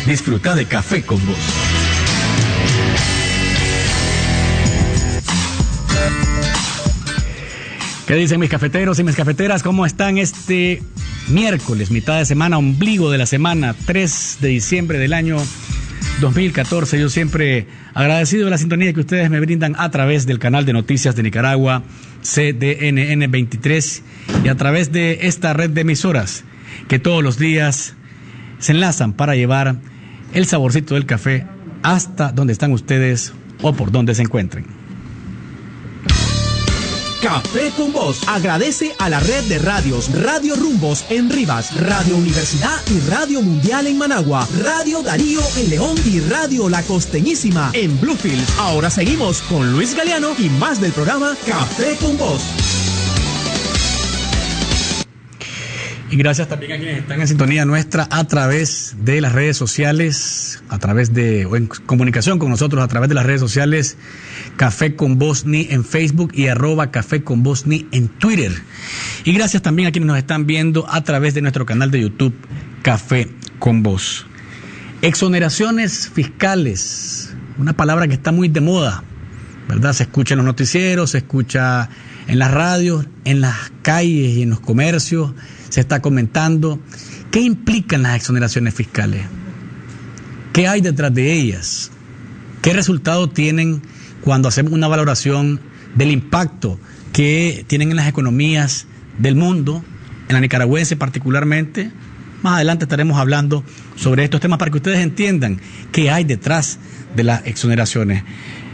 Disfruta de Café con Vos. ¿Qué dicen mis cafeteros y mis cafeteras? ¿Cómo están este miércoles, mitad de semana, ombligo de la semana, 3 de diciembre del año 2014? Yo siempre agradecido de la sintonía que ustedes me brindan a través del canal de noticias de Nicaragua, CDNN 23, y a través de esta red de emisoras que todos los días se enlazan para llevar el saborcito del café hasta donde están ustedes o por donde se encuentren. Café con Vos agradece a la red de radios Radio Rumbos en Rivas, Radio Universidad y Radio Mundial en Managua, Radio Darío en León y Radio La Costeñísima en Bluefield. Ahora seguimos con Luis Galeano y más del programa Café con Vos. Y gracias también a quienes están en sintonía nuestra a través de las redes sociales, o en comunicación con nosotros a través de las redes sociales, Café con Vos Ni en Facebook y @Café con Vos Ni en Twitter. Y gracias también a quienes nos están viendo a través de nuestro canal de YouTube, Café con Vos. Exoneraciones fiscales, una palabra que está muy de moda, ¿verdad? Se escucha en los noticieros, se escucha en las radios, en las calles y en los comercios. Se está comentando. ¿Qué implican las exoneraciones fiscales? ¿Qué hay detrás de ellas? ¿Qué resultado tienen cuando hacemos una valoración del impacto que tienen en las economías del mundo, en la nicaragüense particularmente? Más adelante estaremos hablando sobre estos temas para que ustedes entiendan qué hay detrás de las exoneraciones.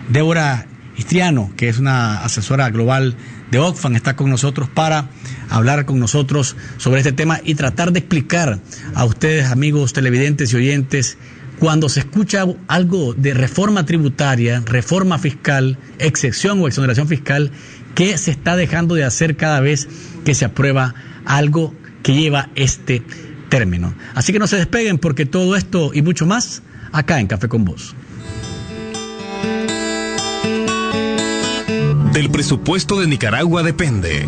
Débora Histriano, que es una asesora global de Oxfam, está con nosotros para hablar con nosotros sobre este tema y tratar de explicar a ustedes, amigos televidentes y oyentes, cuando se escucha algo de reforma tributaria, reforma fiscal, excepción o exoneración fiscal, ¿qué se está dejando de hacer cada vez que se aprueba algo que lleva este término? Así que no se despeguen, porque todo esto y mucho más acá en Café con Vos. Del presupuesto de Nicaragua depende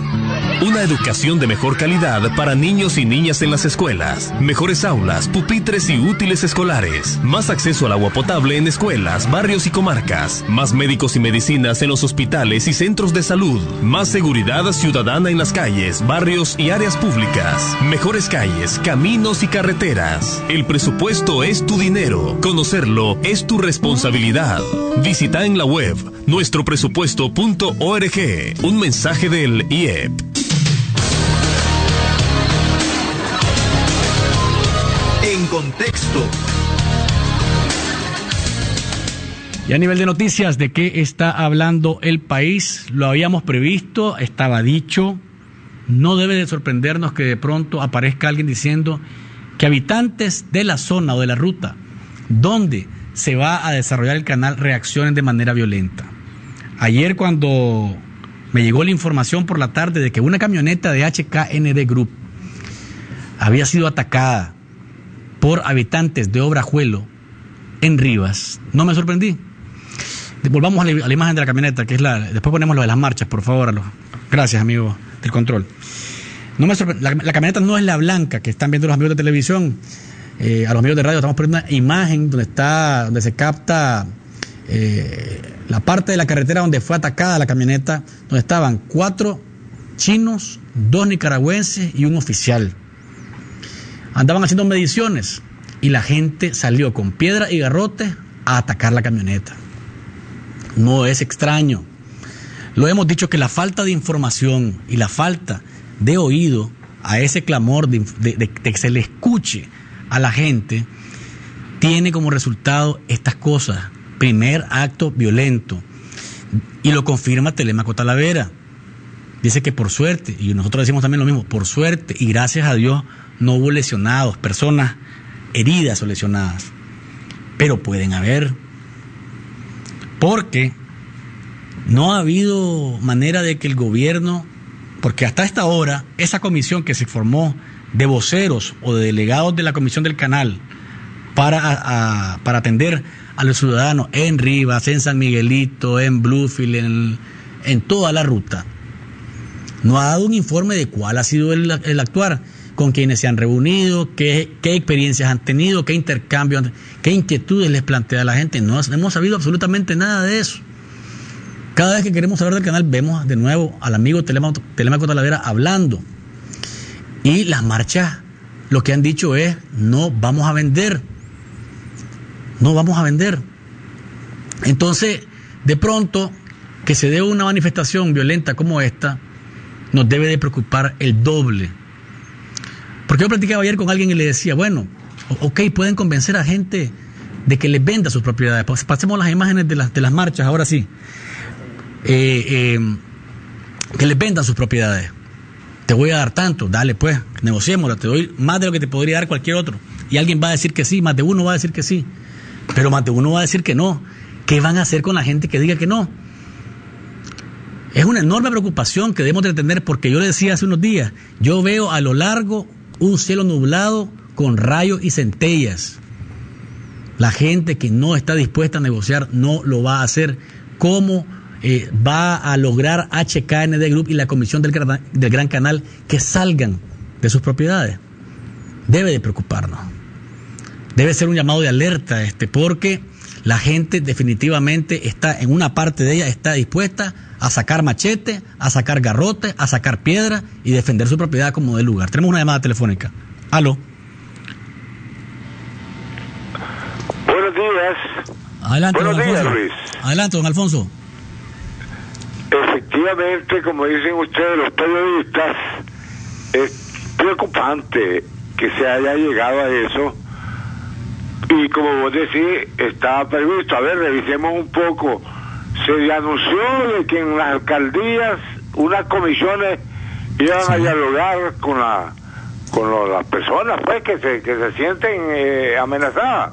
una educación de mejor calidad para niños y niñas en las escuelas, mejores aulas, pupitres y útiles escolares, más acceso al agua potable en escuelas, barrios y comarcas, más médicos y medicinas en los hospitales y centros de salud, más seguridad ciudadana en las calles, barrios y áreas públicas, mejores calles, caminos y carreteras. El presupuesto es tu dinero, conocerlo es tu responsabilidad. Visita en la web nuestropresupuesto.org. Un mensaje del IEP. En contexto. Y a nivel de noticias, ¿de qué está hablando el país? Lo habíamos previsto, estaba dicho. No debe de sorprendernos que de pronto aparezca alguien diciendo que habitantes de la zona o de la ruta donde se va a desarrollar el canal reaccionen de manera violenta. Ayer, cuando me llegó la información por la tarde de que una camioneta de HKND Group había sido atacada por habitantes de Obrajuelo en Rivas, no me sorprendí. Volvamos a la imagen de la camioneta, que es después ponemos lo de las marchas, por favor. Gracias, amigo del control. No me la camioneta no es la blanca que están viendo los amigos de televisión. A los amigos de radio estamos poniendo una imagen donde se capta la parte de la carretera donde fue atacada la camioneta, donde estaban 4 chinos, 2 nicaragüenses y un oficial. Andaban haciendo mediciones y la gente salió con piedra y garrote a atacar la camioneta. No es extraño. Lo hemos dicho, que la falta de información y la falta de oído a ese clamor de que se le escuche a la gente tiene como resultado estas cosas. Primer acto violento. Y lo confirma Telemaco Talavera. Dice que por suerte, y nosotros decimos también lo mismo, por suerte y gracias a Dios no hubo lesionados, personas heridas o lesionadas. Pero pueden haber. Porque no ha habido manera de que el gobierno, porque hasta esta hora, esa comisión que se formó de voceros o de delegados de la comisión del canal para atender a los ciudadanos en Rivas, en San Miguelito, en Bluefield, en toda la ruta, no ha dado un informe de cuál ha sido el actuar. con quienes se han reunido, qué experiencias han tenido, qué intercambios, qué inquietudes les plantea la gente. No hemos sabido absolutamente nada de eso. Cada vez que queremos saber del canal, vemos de nuevo al amigo Telemaco Talavera hablando. Y las marchas, lo que han dicho es, no vamos a vender. No vamos a vender. Entonces, de pronto, que se dé una manifestación violenta como esta, nos debe de preocupar el doble. Porque yo platicaba ayer con alguien y le decía, bueno, ok, pueden convencer a gente de que les venda sus propiedades. Pasemos las imágenes de las marchas, ahora sí. Que les vendan sus propiedades. Te voy a dar tanto, dale pues, negociémosla, te doy más de lo que te podría dar cualquier otro. Y alguien va a decir que sí, más de uno va a decir que sí, pero más de uno va a decir que no. ¿Qué van a hacer con la gente que diga que no? Es una enorme preocupación que debemos de tener, porque yo le decía hace unos días, yo veo a lo largo un cielo nublado con rayos y centellas. La gente que no está dispuesta a negociar no lo va a hacer. ¿Cómo va a lograr HKND Group y la Comisión del Gran Canal que salgan de sus propiedades? Debe de preocuparnos. Debe ser un llamado de alerta porque la gente definitivamente está, en una parte de ella, está dispuesta a sacar machete, a sacar garrote, a sacar piedra y defender su propiedad como de lugar. Tenemos una llamada telefónica. Aló. Buenos días. Adelante, Buenos días, Luis. Adelante, don Alfonso. Efectivamente, como dicen ustedes los periodistas, es preocupante que se haya llegado a eso. Y como vos decís, estaba previsto. A ver, revisemos un poco. Se anunció de que en las alcaldías unas comisiones iban a dialogar con las personas pues que se sienten amenazadas.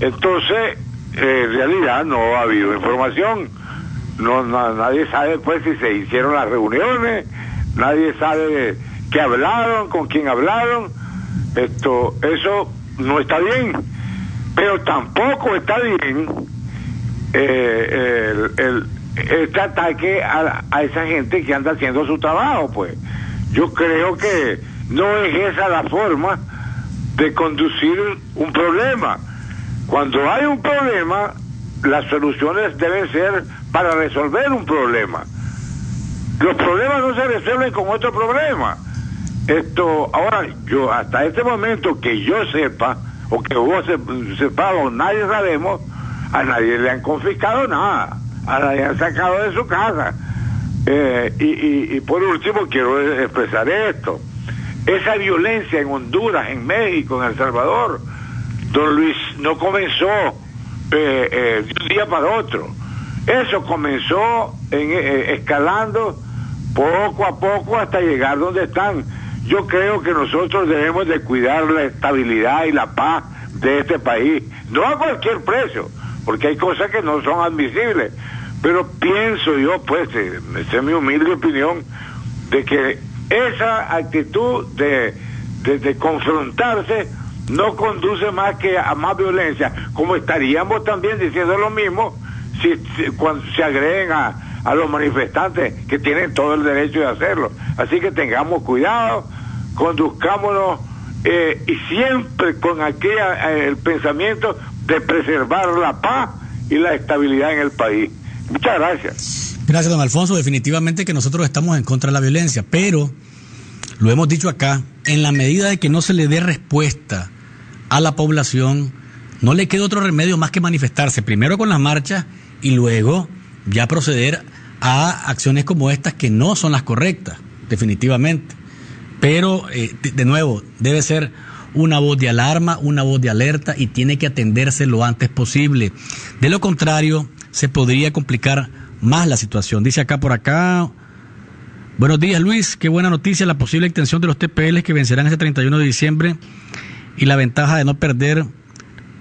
Entonces, en realidad no ha habido información. Nadie sabe pues si se hicieron las reuniones, nadie sabe qué hablaron, con quién hablaron. Eso no está bien, pero tampoco está bien este ataque a esa gente que anda haciendo su trabajo. Pues yo creo que no es esa la forma de conducir un problema. Cuando hay un problema, las soluciones deben ser para resolver un problema. Los problemas no se resuelven con otro problema. Ahora, yo hasta este momento que yo sepa, o que vos sepamos, nadie sabemos, a nadie le han confiscado nada, a nadie han sacado de su casa. Y por último quiero expresar esto: esa violencia en Honduras, en México, en El Salvador, don Luis, no comenzó de un día para otro. Eso comenzó escalando poco a poco hasta llegar donde están. Yo creo que nosotros debemos de cuidar la estabilidad y la paz de este país, no a cualquier precio, porque hay cosas que no son admisibles, pero pienso yo, pues, esa es mi humilde opinión, de que esa actitud de confrontarse no conduce más que a más violencia, como estaríamos también diciendo lo mismo cuando se agreden a los manifestantes, que tienen todo el derecho de hacerlo. Así que tengamos cuidado, conduzcámonos y siempre con el pensamiento de preservar la paz y la estabilidad en el país. Muchas gracias. Gracias, don Alfonso. Definitivamente que nosotros estamos en contra de la violencia, pero lo hemos dicho acá, en la medida de que no se le dé respuesta a la población, no le queda otro remedio más que manifestarse, primero con las marchas y luego ya proceder a acciones como estas, que no son las correctas, definitivamente. Pero, de nuevo, debe ser una voz de alarma, una voz de alerta, y tiene que atenderse lo antes posible. De lo contrario, se podría complicar más la situación. Dice acá por acá: buenos días, Luis, qué buena noticia la posible extensión de los TPL que vencerán ese 31 de diciembre y la ventaja de no perder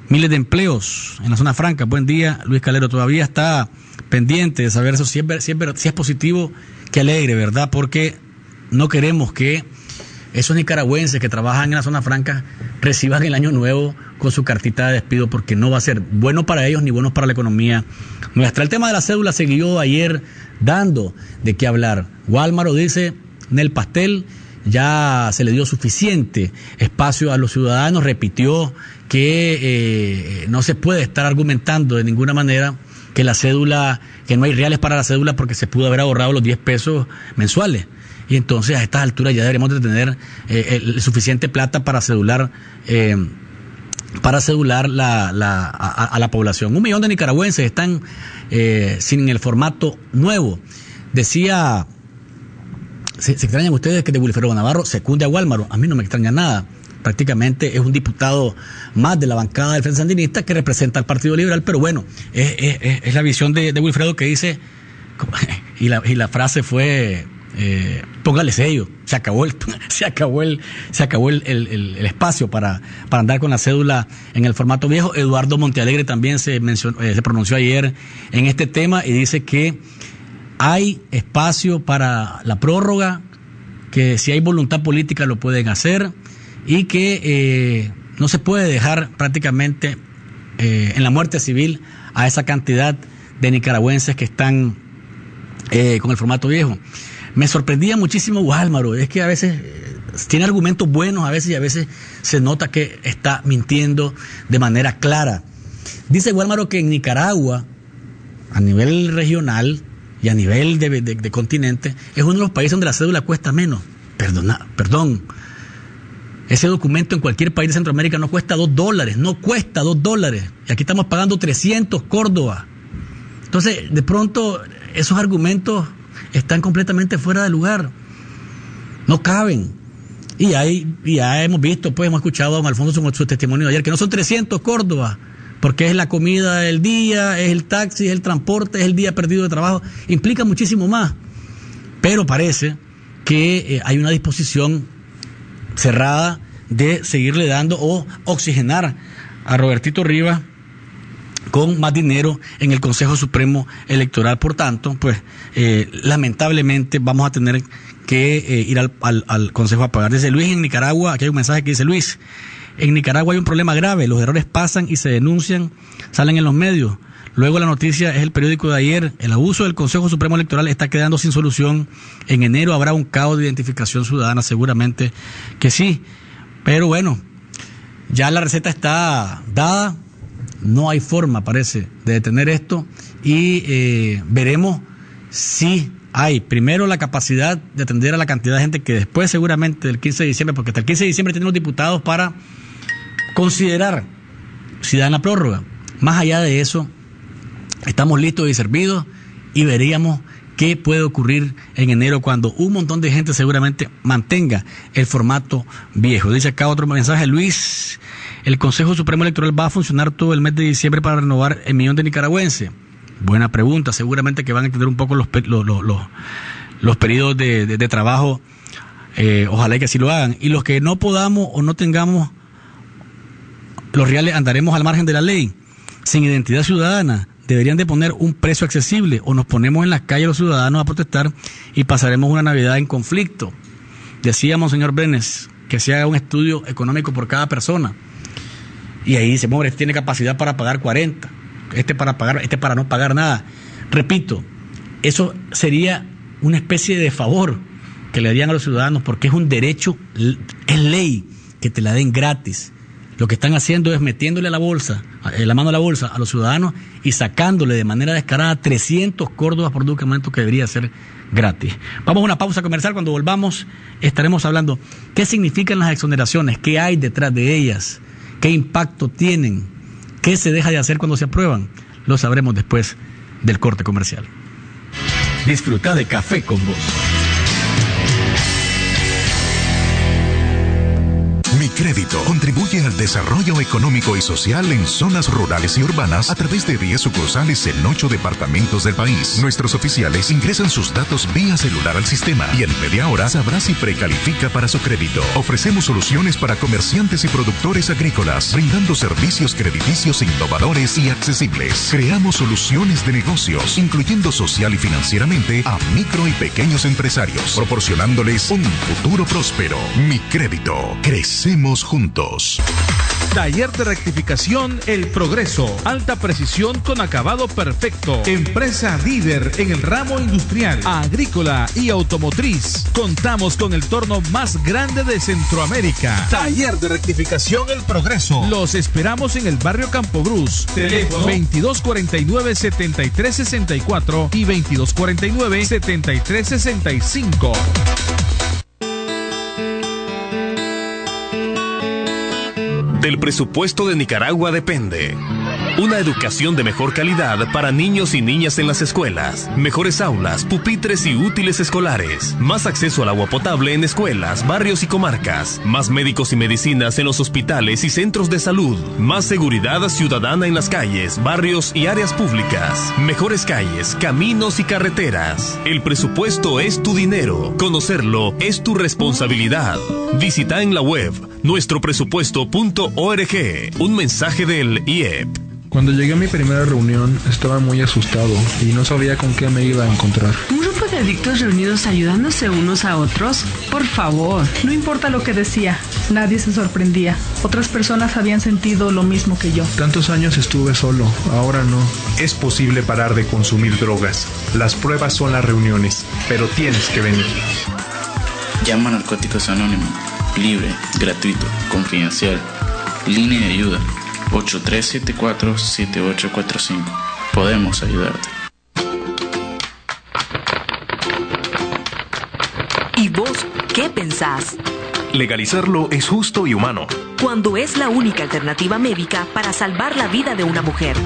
miles de empleos en la zona franca. Buen día, Luis Calero. Todavía está pendiente de saber eso, si es positivo, que alegre, ¿verdad? Porque no queremos que esos nicaragüenses que trabajan en la zona franca reciban el año nuevo con su cartita de despido, porque no va a ser bueno para ellos ni bueno para la economía nuestra. El tema de la cédula siguió ayer dando de qué hablar. Guálmaro dice en el pastel ya se le dio suficiente espacio a los ciudadanos, repitió que no se puede estar argumentando de ninguna manera que la cédula, que no hay reales para la cédula porque se pudo haber ahorrado los 10 pesos mensuales. Y entonces a estas alturas ya deberíamos de tener suficiente plata para cedular a la población. 1 millón de nicaragüenses están sin el formato nuevo. Decía, ¿se extrañan ustedes que de Wilfredo Navarro secunde a Guálmaro? A mí no me extraña nada. Prácticamente es un diputado más de la bancada del Frente Sandinista que representa al Partido Liberal, pero bueno, es la visión de Wilfredo, que dice, y la frase fue, póngale sello, se acabó el espacio para andar con la cédula en el formato viejo. Eduardo Montealegre también se pronunció ayer en este tema y dice que hay espacio para la prórroga, que si hay voluntad política lo pueden hacer, y que no se puede dejar prácticamente en la muerte civil a esa cantidad de nicaragüenses que están con el formato viejo. Me sorprendía muchísimo Guálmaro, es que a veces tiene argumentos buenos, a veces se nota que está mintiendo de manera clara. Dice Guálmaro que en Nicaragua, a nivel regional y a nivel de continente, es uno de los países donde la cédula cuesta menos. Perdón. Ese documento en cualquier país de Centroamérica no cuesta $2, no cuesta $2. Y aquí estamos pagando 300 Córdoba. Entonces, de pronto, esos argumentos están completamente fuera de lugar. No caben. Y ya hemos visto, pues hemos escuchado a don Alfonso su testimonio de ayer, que no son 300 Córdoba, porque es la comida del día, es el taxi, es el transporte, es el día perdido de trabajo. Implica muchísimo más. Pero parece que hay una disposición cerrada de seguirle dando o oxigenar a Robertito Rivas con más dinero en el Consejo Supremo Electoral. Por tanto, pues lamentablemente vamos a tener que ir al Consejo a pagar. Dice Luis en Nicaragua, aquí hay un mensaje que dice: Luis, en Nicaragua hay un problema grave, los errores pasan y se denuncian, salen en los medios. Luego la noticia es el periódico de ayer. El abuso del Consejo Supremo Electoral está quedando sin solución. En enero habrá un caos de identificación ciudadana, seguramente que sí. Pero bueno, ya la receta está dada. No hay forma, parece, de detener esto. Y veremos si hay, primero, la capacidad de atender a la cantidad de gente que después, seguramente, del 15 de diciembre, porque hasta el 15 de diciembre tienen los diputados para considerar si dan la prórroga. Más allá de eso, estamos listos y servidos y veríamos qué puede ocurrir en enero cuando un montón de gente seguramente mantenga el formato viejo. Dice acá otro mensaje, Luis, el Consejo Supremo Electoral va a funcionar todo el mes de diciembre para renovar el millón de nicaragüenses. Buena pregunta, seguramente que van a extender un poco los periodos de trabajo, ojalá que así lo hagan. Y los que no podamos o no tengamos los reales, andaremos al margen de la ley, sin identidad ciudadana. Deberían de poner un precio accesible o nos ponemos en las calles los ciudadanos a protestar y pasaremos una Navidad en conflicto. Decía Monseñor Brenes que se haga un estudio económico por cada persona y ahí dice, hombre, este tiene capacidad para pagar 40, este para no pagar nada. Repito, eso sería una especie de favor que le darían a los ciudadanos porque es un derecho, es ley que te la den gratis. Lo que están haciendo es metiéndole la mano a la bolsa a los ciudadanos y sacándole de manera descarada 300 Córdobas por documento que debería ser gratis. Vamos a una pausa comercial. Cuando volvamos estaremos hablando qué significan las exoneraciones, qué hay detrás de ellas, qué impacto tienen, qué se deja de hacer cuando se aprueban. Lo sabremos después del corte comercial. Disfruta de Café con Vos. Mi Crédito contribuye al desarrollo económico y social en zonas rurales y urbanas a través de 10 sucursales en 8 departamentos del país. Nuestros oficiales ingresan sus datos vía celular al sistema y en media hora sabrá si precalifica para su crédito. Ofrecemos soluciones para comerciantes y productores agrícolas, brindando servicios crediticios innovadores y accesibles. Creamos soluciones de negocios, incluyendo social y financieramente a micro y pequeños empresarios, proporcionándoles un futuro próspero. Mi Crédito. Crecemos juntos. Taller de rectificación El Progreso. Alta precisión con acabado perfecto. Empresa líder en el ramo industrial, agrícola y automotriz. Contamos con el torno más grande de Centroamérica. Taller de rectificación El Progreso. Los esperamos en el barrio Campo Cruz. Teléfono 2249-7364 y 2249-7365. Del presupuesto de Nicaragua depende una educación de mejor calidad para niños y niñas en las escuelas, mejores aulas, pupitres y útiles escolares, más acceso al agua potable en escuelas, barrios y comarcas, más médicos y medicinas en los hospitales y centros de salud, más seguridad ciudadana en las calles, barrios y áreas públicas, mejores calles, caminos y carreteras. El presupuesto es tu dinero, conocerlo es tu responsabilidad. Visita en la web nuestropresupuesto.org. Un mensaje del IEP. Cuando llegué a mi primera reunión estaba muy asustado y no sabía con qué me iba a encontrar. ¿Un grupo de adictos reunidos ayudándose unos a otros? Por favor. No importa lo que decía, nadie se sorprendía. Otras personas habían sentido lo mismo que yo. Tantos años estuve solo, ahora no. Es posible parar de consumir drogas. Las pruebas son las reuniones, pero tienes que venir. Llama a Narcóticos Anónimos. Libre, gratuito, confidencial. Línea de ayuda 8374-7845. Podemos ayudarte. ¿Y vos qué pensás? Legalizarlo es justo y humano. Cuando es la única alternativa médica para salvar la vida de una mujer.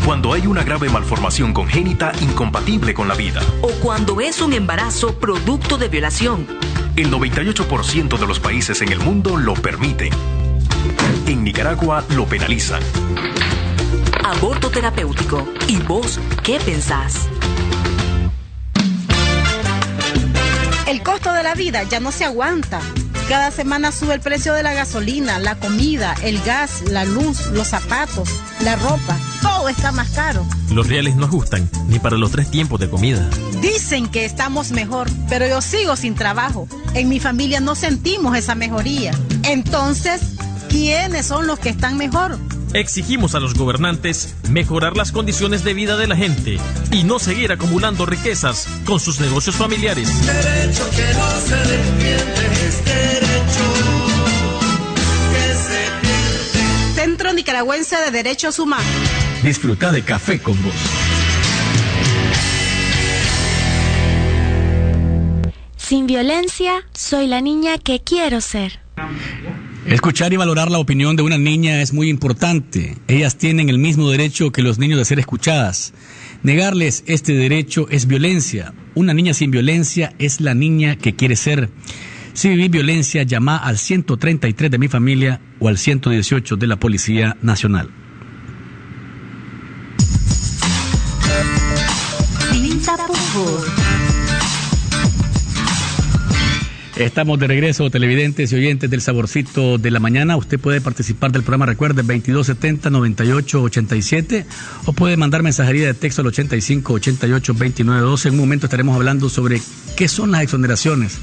Cuando hay una grave malformación congénita incompatible con la vida. O cuando es un embarazo producto de violación. El 98% de los países en el mundo lo permiten. En Nicaragua lo penalizan. Aborto terapéutico. ¿Y vos qué pensás? El costo de la vida ya no se aguanta. Cada semana sube el precio de la gasolina, la comida, el gas, la luz, los zapatos, la ropa. Todo está más caro. Los reales no ajustan, ni para los 3 tiempos de comida. Dicen que estamos mejor, pero yo sigo sin trabajo. En mi familia no sentimos esa mejoría. Entonces, ¿quiénes son los que están mejor? Exigimos a los gobernantes mejorar las condiciones de vida de la gente y no seguir acumulando riquezas con sus negocios familiares. Derecho que no se defiende es derecho que se pierde. Centro Nicaragüense de Derechos Humanos. Disfruta de Café con Vos. Sin violencia, soy la niña que quiero ser. Escuchar y valorar la opinión de una niña es muy importante. Ellas tienen el mismo derecho que los niños de ser escuchadas. Negarles este derecho es violencia. Una niña sin violencia es la niña que quiere ser. Si vivís violencia, llama al 133 de Mi Familia o al 118 de la Policía Nacional. Pinta Pujos. Estamos de regreso, televidentes y oyentes del Saborcito de la Mañana. Usted puede participar del programa, recuerde, 2270-9887, o puede mandar mensajería de texto al 8588-2912. En un momento estaremos hablando sobre qué son las exoneraciones,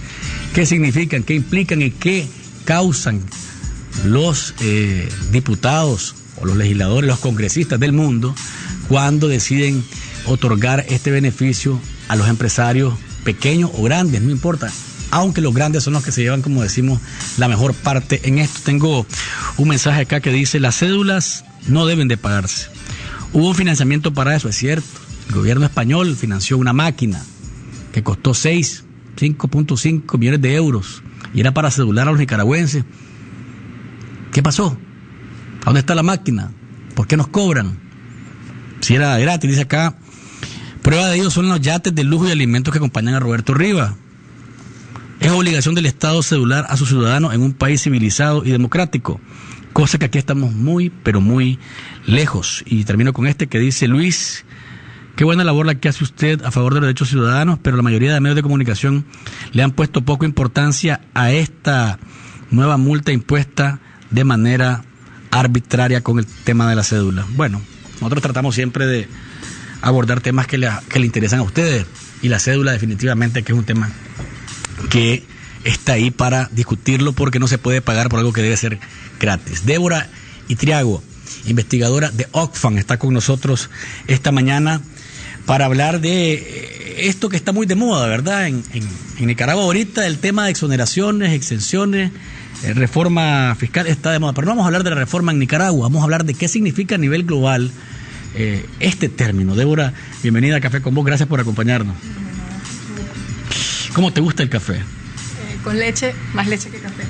qué significan, qué implican y qué causan los diputados o los legisladores, los congresistas del mundo cuando deciden otorgar este beneficio a los empresarios pequeños o grandes, no importa. Aunque los grandes son los que se llevan, como decimos, la mejor parte en esto. Tengo un mensaje acá que dice: las cédulas no deben de pagarse. Hubo un financiamiento para eso, es cierto. El gobierno español financió una máquina que costó 5.5 millones de euros y era para cedular a los nicaragüenses. ¿Qué pasó? ¿A dónde está la máquina? ¿Por qué nos cobran? Si era gratis, dice acá. Prueba de ello son los yates de lujo y alimentos que acompañan a Roberto Rivas. Es obligación del Estado cedular a sus ciudadanos en un país civilizado y democrático, cosa que aquí estamos muy, pero muy lejos. Y termino con este que dice: Luis, qué buena labor la que hace usted a favor de los derechos ciudadanos, pero la mayoría de medios de comunicación le han puesto poca importancia a esta nueva multa impuesta de manera arbitraria con el tema de la cédula. Bueno, nosotros tratamos siempre de abordar temas que le interesan a ustedes, y la cédula definitivamente que es un tema que está ahí para discutirlo, porque no se puede pagar por algo que debe ser gratis. Débora Itriago, investigadora de Oxfam, está con nosotros esta mañana para hablar de esto que está muy de moda, ¿verdad? En Nicaragua ahorita el tema de exoneraciones, exenciones, reforma fiscal está de moda, pero no vamos a hablar de la reforma en Nicaragua, vamos a hablar de qué significa a nivel global este término. Débora, bienvenida a Café con Vos, gracias por acompañarnos. ¿Cómo te gusta el café? Con leche, más leche que café.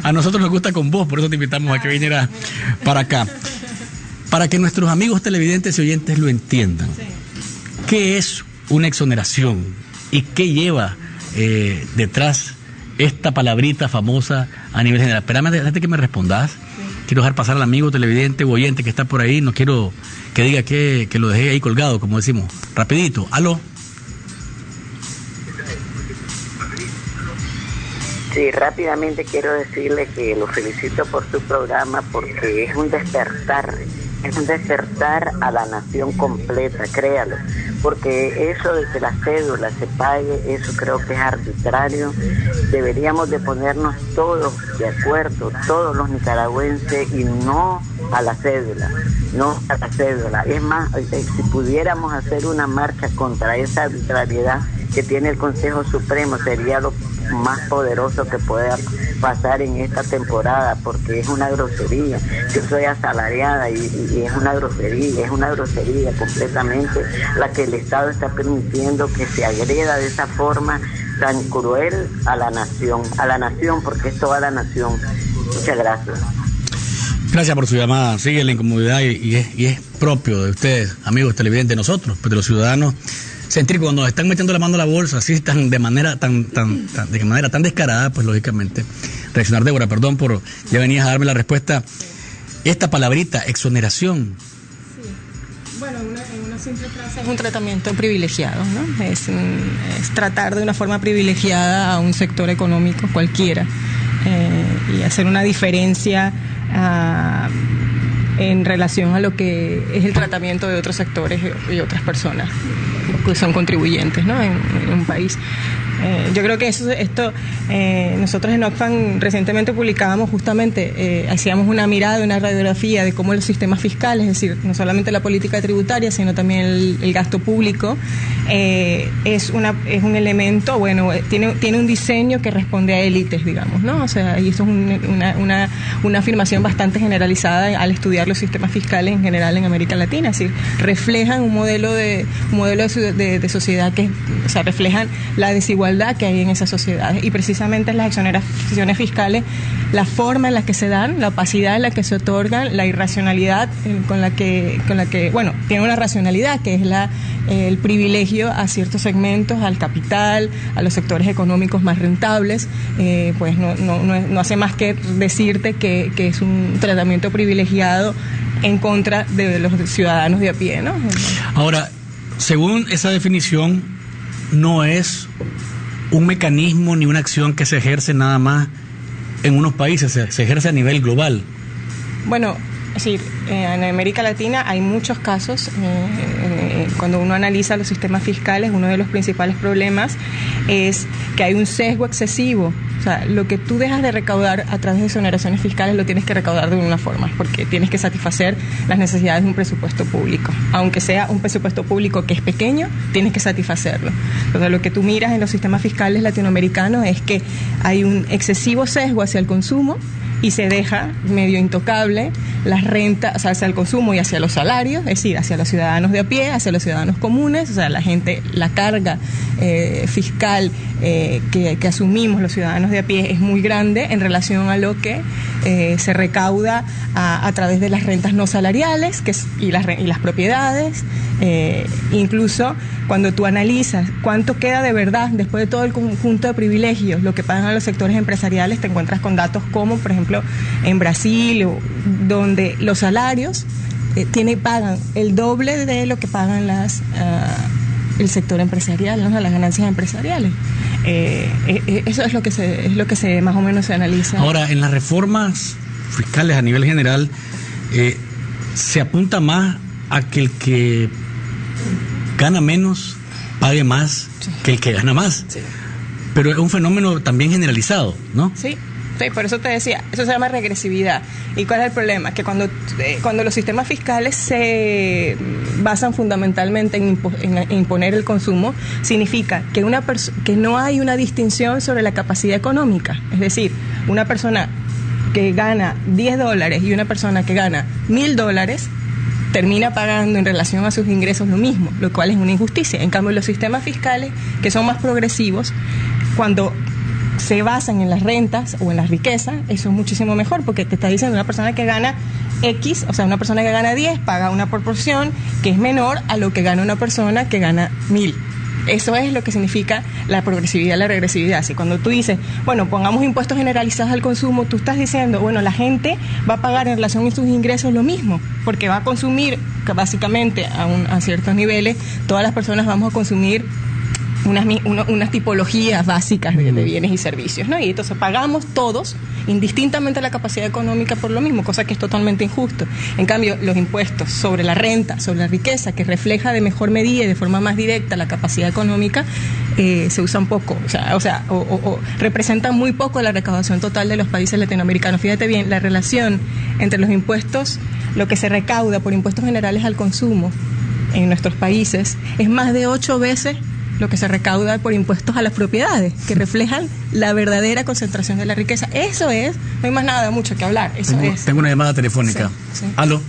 A nosotros nos gusta con vos, por eso te invitamos a que vinieras para acá. Para que nuestros amigos televidentes y oyentes lo entiendan. Sí. ¿Qué es una exoneración? ¿Y qué lleva detrás esta palabrita famosa a nivel general? Espérame, antes que me respondas, sí. Quiero dejar pasar al amigo televidente o oyente que está por ahí. No quiero que diga que lo dejé ahí colgado, como decimos. Rapidito, aló. Sí, rápidamente quiero decirle que lo felicito por su programa porque es un despertar a la nación completa, créalo, porque eso de que la cédula se pague, eso creo que es arbitrario. Deberíamos de ponernos todos de acuerdo, todos los nicaragüenses, y no a la cédula, Es más, si pudiéramos hacer una marcha contra esa arbitrariedad que tiene el Consejo Supremo, sería lo más poderoso que pueda pasar en esta temporada, porque es una grosería. Yo soy asalariada y es una grosería completamente la que el Estado está permitiendo que se agreda de esa forma tan cruel a la nación, porque es toda la nación. Muchas gracias. Gracias por su llamada. Sigue la incomodidad y es propio de ustedes, amigos televidentes, de nosotros, pues de los ciudadanos, sentir cuando nos están metiendo la mano a la bolsa así de manera tan descarada, pues lógicamente reaccionar. Débora, perdón por ya venías a darme la respuesta. Esta palabrita, exoneración. Sí. Bueno, en una simple frase es un tratamiento privilegiado, ¿no? Es tratar de una forma privilegiada a un sector económico cualquiera y hacer una diferencia en relación a lo que es el tratamiento de otros sectores y otras personas que son contribuyentes, ¿no? en un país. Yo creo que nosotros en Oxfam recientemente publicábamos justamente, hacíamos una mirada, una radiografía de cómo los sistemas fiscales, es decir, no solamente la política tributaria, sino también el gasto público, es un elemento, bueno, tiene un diseño que responde a élites, digamos, ¿no? O sea, y esto es una afirmación bastante generalizada al estudiar los sistemas fiscales en general en América Latina, es decir, reflejan un modelo de sociedad que, o sea, reflejan la desigualdad que hay en esas sociedades, y precisamente las exoneraciones fiscales, la forma en la que se dan, la opacidad en la que se otorgan, la irracionalidad con la que bueno, tiene una racionalidad que es el privilegio a ciertos segmentos, al capital, a los sectores económicos más rentables, pues no hace más que decirte que es un tratamiento privilegiado en contra de los ciudadanos de a pie, ¿no? Ahora, según esa definición, no es un mecanismo ni una acción que se ejerce nada más en unos países, se ejerce a nivel global. Bueno, es decir, en América Latina hay muchos casos. Cuando uno analiza los sistemas fiscales, uno de los principales problemas es que hay un sesgo excesivo. O sea, lo que tú dejas de recaudar a través de exoneraciones fiscales lo tienes que recaudar de una forma, porque tienes que satisfacer las necesidades de un presupuesto público. Aunque sea un presupuesto público que es pequeño, tienes que satisfacerlo. Entonces, lo que tú miras en los sistemas fiscales latinoamericanos es que hay un excesivo sesgo hacia el consumo y se deja medio intocable las rentas, o sea, hacia el consumo y hacia los salarios, es decir, hacia los ciudadanos de a pie, hacia los ciudadanos comunes, o sea, la carga fiscal que asumimos los ciudadanos de a pie es muy grande en relación a lo que se recauda a través de las rentas no salariales y las propiedades. Incluso cuando tú analizas cuánto queda de verdad después de todo el conjunto de privilegios, lo que pagan a los sectores empresariales, te encuentras con datos como, por ejemplo, en Brasil, donde los salarios pagan el doble de lo que pagan el sector empresarial, ¿no? Las ganancias empresariales. Eso es lo que se más o menos se analiza. Ahora, en las reformas fiscales a nivel general, se apunta más a que el que gana menos pague más que el que gana más. Sí. Pero es un fenómeno también generalizado, ¿no? Sí, por eso te decía, eso se llama regresividad. ¿Y cuál es el problema? Que cuando los sistemas fiscales se basan fundamentalmente en imponer el consumo, significa que que no hay una distinción sobre la capacidad económica. Es decir, una persona que gana $10 y una persona que gana $1,000 termina pagando en relación a sus ingresos lo mismo, lo cual es una injusticia. En cambio, los sistemas fiscales, que son más progresivos, cuando se basan en las rentas o en las riquezas, eso es muchísimo mejor, porque te está diciendo una persona que gana X, o sea, una persona que gana 10 paga una proporción que es menor a lo que gana una persona que gana 1,000. Eso es lo que significa la progresividad, la regresividad. Así, cuando tú dices, bueno, pongamos impuestos generalizados al consumo, tú estás diciendo, bueno, la gente va a pagar en relación a sus ingresos lo mismo, porque va a consumir, que básicamente a ciertos niveles, todas las personas vamos a consumir unas tipologías básicas de bienes y servicios, ¿no? Y entonces pagamos todos, indistintamente la capacidad económica, por lo mismo, cosa que es totalmente injusto. En cambio, los impuestos sobre la renta, sobre la riqueza, que refleja de mejor medida y de forma más directa la capacidad económica, se usan poco, o representan muy poco la recaudación total de los países latinoamericanos. Fíjate bien, la relación entre los impuestos, lo que se recauda por impuestos generales al consumo en nuestros países, es más de 8 veces lo que se recauda por impuestos a las propiedades, que reflejan la verdadera concentración de la riqueza. Eso es, no hay más nada mucho que hablar. Tengo una llamada telefónica. Sí. ¿Aló?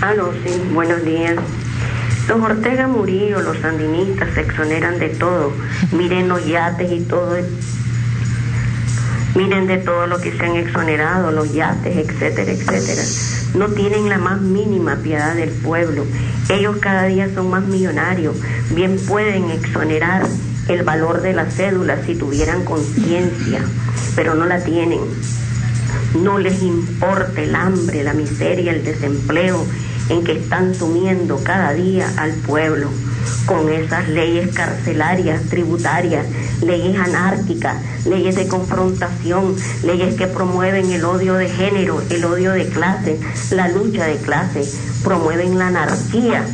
Aló, sí, buenos días. Los Ortega Murillo, los sandinistas, se exoneran de todo. Miren los yates y todo. Miren de todo lo que se han exonerado, los yates, etcétera, etcétera. No tienen la más mínima piedad del pueblo. Ellos cada día son más millonarios. Bien pueden exonerar el valor de la cédula si tuvieran conciencia, pero no la tienen. No les importa el hambre, la miseria, el desempleo en que están sumiendo cada día al pueblo con esas leyes carcelarias, tributarias, leyes anárquicas, leyes de confrontación, leyes que promueven el odio de género, el odio de clase, la lucha de clase, promueven la anarquía.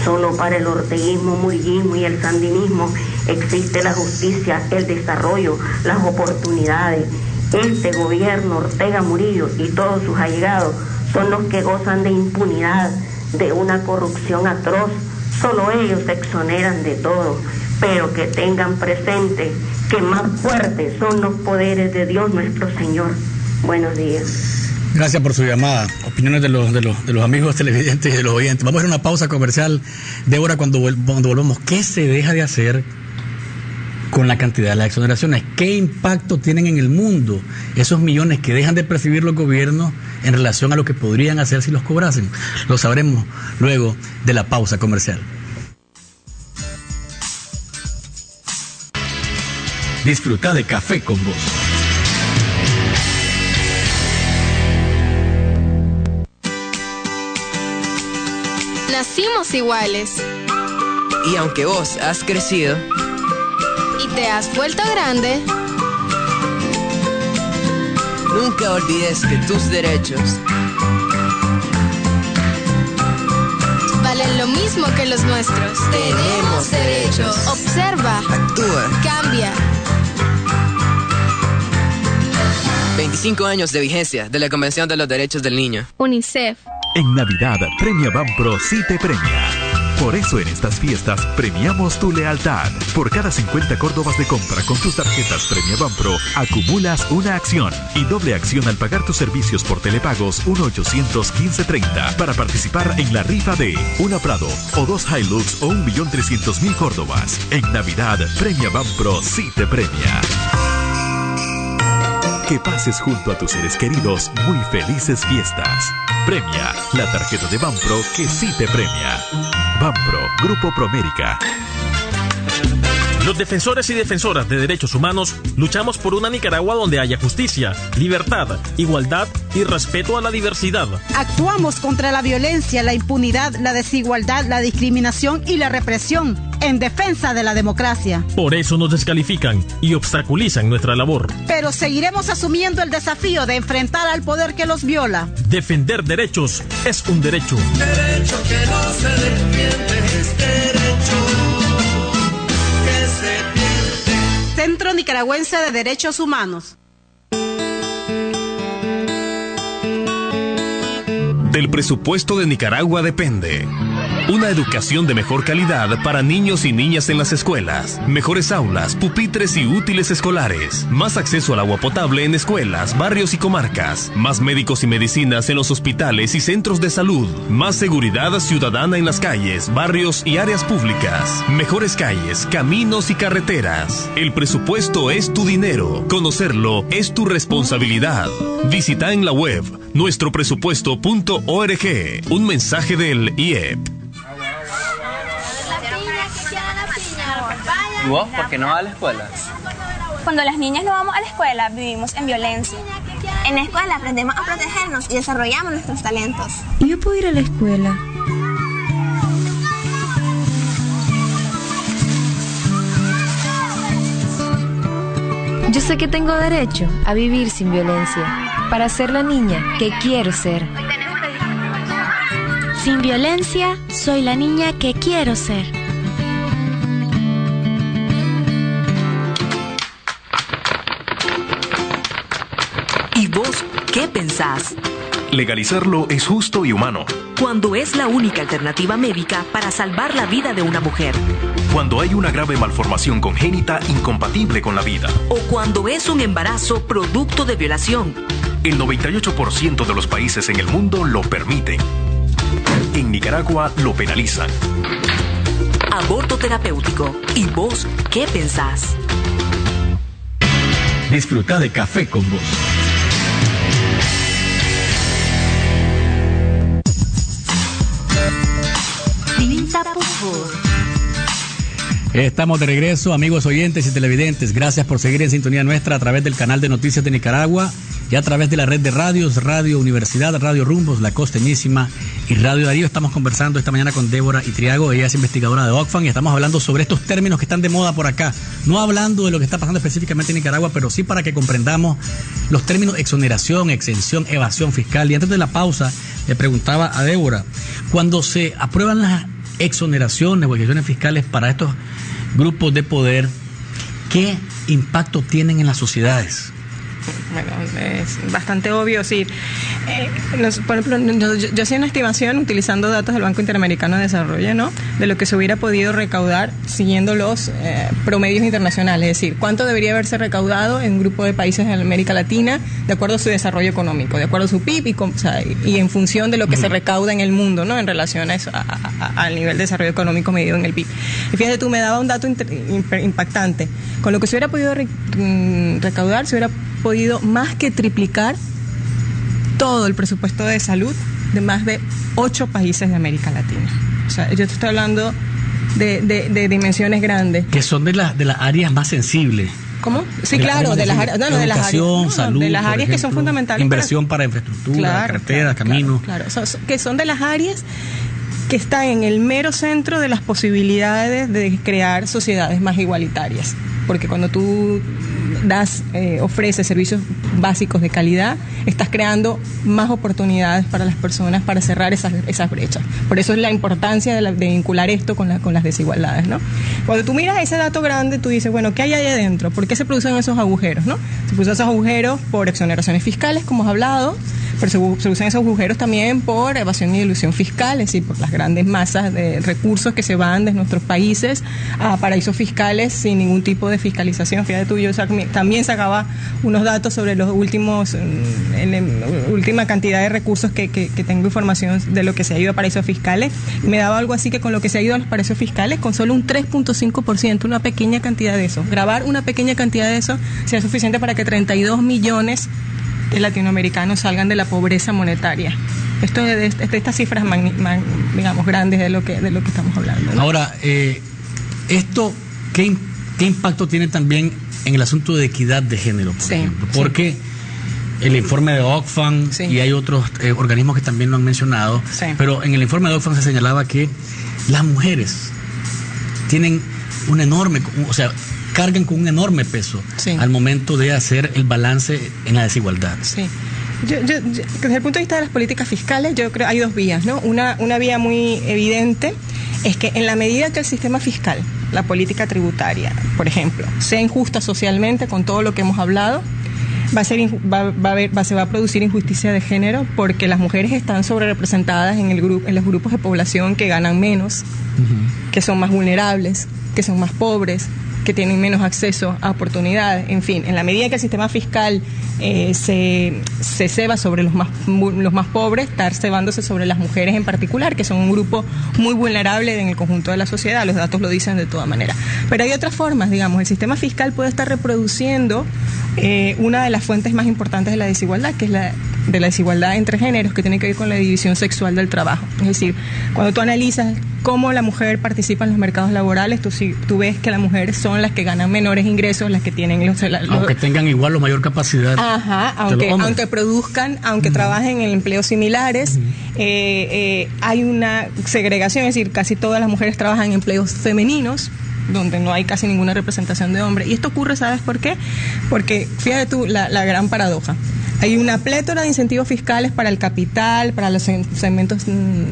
Solo para el orteguismo, murillismo y el sandinismo existe la justicia, el desarrollo, las oportunidades. Este gobierno Ortega Murillo y todos sus allegados son los que gozan de impunidad, de una corrupción atroz. Solo ellos se exoneran de todo, pero que tengan presente que más fuertes son los poderes de Dios nuestro Señor. Buenos días. Gracias por su llamada. Opiniones de los amigos televidentes y de los oyentes. Vamos a hacer una pausa comercial. Débora, cuando volvamos, ¿qué se deja de hacer con la cantidad de las exoneraciones? ¿Qué impacto tienen en el mundo esos millones que dejan de percibir los gobiernos en relación a lo que podrían hacer si los cobrasen? Lo sabremos luego de la pausa comercial. Disfruta de Café con Vos. Nacimos iguales. Y aunque vos has crecido y te has vuelto grande, nunca olvides que tus derechos valen lo mismo que los nuestros. Tenemos derechos. Observa. Actúa. Cambia. 25 años de vigencia de la Convención de los Derechos del Niño. UNICEF. En Navidad, Premia Banpro sí te premia. Por eso en estas fiestas premiamos tu lealtad. Por cada 50 córdobas de compra con tus tarjetas Premia Banpro, acumulas una acción y doble acción al pagar tus servicios por telepagos 1-800-1530 para participar en la rifa de una Prado o 2 Hilux o 1.300.000 córdobas. En Navidad, Premia Banpro sí te premia. Que pases junto a tus seres queridos muy felices fiestas. Premia, la tarjeta de Banpro que sí te premia. Banpro, Grupo Promérica. Los defensores y defensoras de derechos humanos luchamos por una Nicaragua donde haya justicia, libertad, igualdad y respeto a la diversidad. Actuamos contra la violencia, la impunidad, la desigualdad, la discriminación y la represión en defensa de la democracia. Por eso nos descalifican y obstaculizan nuestra labor. Pero seguiremos asumiendo el desafío de enfrentar al poder que los viola. Defender derechos es un derecho. Derecho que no se defiende es derecho que se pierde. Centro Nicaragüense de Derechos Humanos. Del presupuesto de Nicaragua depende una educación de mejor calidad para niños y niñas en las escuelas, mejores aulas, pupitres y útiles escolares, más acceso al agua potable en escuelas, barrios y comarcas, más médicos y medicinas en los hospitales y centros de salud, más seguridad ciudadana en las calles, barrios y áreas públicas, mejores calles, caminos y carreteras. El presupuesto es tu dinero. Conocerlo es tu responsabilidad. Visita en la web nuestropresupuesto.org. Un mensaje del IEP. ¿Y vos por qué no vas a la escuela? Cuando las niñas no vamos a la escuela, vivimos en violencia. En la escuela aprendemos a protegernos y desarrollamos nuestros talentos. ¿Y yo puedo ir a la escuela? Yo sé que tengo derecho a vivir sin violencia, para ser la niña que quiero ser. Sin violencia, soy la niña que quiero ser. ¿Y vos qué pensás? Legalizarlo es justo y humano. Cuando es la única alternativa médica para salvar la vida de una mujer. Cuando hay una grave malformación congénita incompatible con la vida. O cuando es un embarazo producto de violación. El 98% de los países en el mundo lo permiten. En Nicaragua lo penalizan. Aborto terapéutico. ¿Y vos qué pensás? Disfruta de Café con Vos. Estamos de regreso, amigos oyentes y televidentes. Gracias por seguir en sintonía nuestra a través del canal de Noticias de Nicaragua y a través de la red de radios, Radio Universidad, Radio Rumbos, La Costeñísima y Radio Darío. Estamos conversando esta mañana con Débora Itriago. Ella es investigadora de Oxfam y estamos hablando sobre estos términos que están de moda por acá. No hablando de lo que está pasando específicamente en Nicaragua, pero sí para que comprendamos los términos exoneración, exención, evasión fiscal. Y antes de la pausa, le preguntaba a Débora, cuando se aprueban las exoneraciones o exenciones fiscales para estos grupos de poder, ¿qué impacto tienen en las sociedades? Bueno, es bastante obvio, sí. Por ejemplo, yo hacía una estimación utilizando datos del Banco Interamericano de Desarrollo, ¿no? De lo que se hubiera podido recaudar siguiendo los promedios internacionales, es decir, cuánto debería haberse recaudado en un grupo de países de América Latina de acuerdo a su desarrollo económico, de acuerdo a su PIB y en función de lo que se recauda en el mundo, ¿no? En relación a eso, al nivel de desarrollo económico medido en el PIB. Y fíjate tú, me daba un dato impactante. Con lo que se hubiera podido recaudar, se hubiera podido más que triplicar todo el presupuesto de salud de más de 8 países de América Latina. O sea, yo te estoy hablando de dimensiones grandes. Que son de las áreas más sensibles. ¿Cómo? Sí, claro, de las áreas, de las áreas, salud, de las áreas ejemplo, que son fundamentales. Inversión para infraestructura, carreteras, caminos. Claro, que son de las áreas que están en el mero centro de las posibilidades de crear sociedades más igualitarias. Porque cuando tú ofreces servicios básicos de calidad, estás creando más oportunidades para las personas para cerrar esas brechas. Por eso es la importancia de vincular esto con las desigualdades, ¿no? Cuando tú miras ese dato grande, tú dices, bueno, ¿qué hay ahí adentro? ¿Por qué se producen esos agujeros, no? Se producen esos agujeros por exoneraciones fiscales, como has hablado, pero se producen esos agujeros también por evasión y elusión fiscal, es decir, por las grandes masas de recursos que se van de nuestros países a paraísos fiscales sin ningún tipo de fiscalización. Fíjate tú, yo también sacaba unos datos sobre los última cantidad de recursos que tengo información de lo que se ha ido a paraísos fiscales, y me daba algo así que con lo que se ha ido a los paraísos fiscales, con solo un 3.5%, una pequeña cantidad de eso, grabar una pequeña cantidad de eso sea suficiente para que 32 millones de latinoamericanos salgan de la pobreza monetaria. Esto de estas cifras digamos grandes de lo que estamos hablando, ¿no? Ahora, esto ¿qué impacto tiene también en el asunto de equidad de género, por ejemplo? Porque el informe de Oxfam y hay otros organismos que también lo han mencionado, pero en el informe de Oxfam se señalaba que las mujeres tienen un enorme, cargan con un enorme peso al momento de hacer el balance en la desigualdad. Sí. Yo, desde el punto de vista de las políticas fiscales, yo creo que hay dos vías, ¿no? Una vía muy evidente es que en la medida que el sistema fiscal la política tributaria, por ejemplo, sea injusta socialmente con todo lo que hemos hablado, se va a producir injusticia de género porque las mujeres están sobrerepresentadas en los grupos de población que ganan menos, que son más vulnerables, que son más pobres, que tienen menos acceso a oportunidades. En fin, en la medida que el sistema fiscal se ceba sobre los más pobres, está cebándose sobre las mujeres en particular, que son un grupo muy vulnerable en el conjunto de la sociedad. Los datos lo dicen de todas maneras. Pero hay otras formas, digamos, el sistema fiscal puede estar reproduciendo una de las fuentes más importantes de la desigualdad, que es la de la desigualdad entre géneros, que tiene que ver con la división sexual del trabajo. Es decir, cuando tú analizas cómo la mujer participa en los mercados laborales, tú ves que las mujeres son las que ganan menores ingresos, las que tienen aunque tengan igual o mayor capacidad. Ajá, aunque produzcan, aunque trabajen en empleos similares, hay una segregación, es decir, casi todas las mujeres trabajan en empleos femeninos, donde no hay casi ninguna representación de hombres. Y esto ocurre, ¿sabes por qué? Porque, fíjate tú, la gran paradoja. Hay una plétora de incentivos fiscales para el capital, para los segmentos,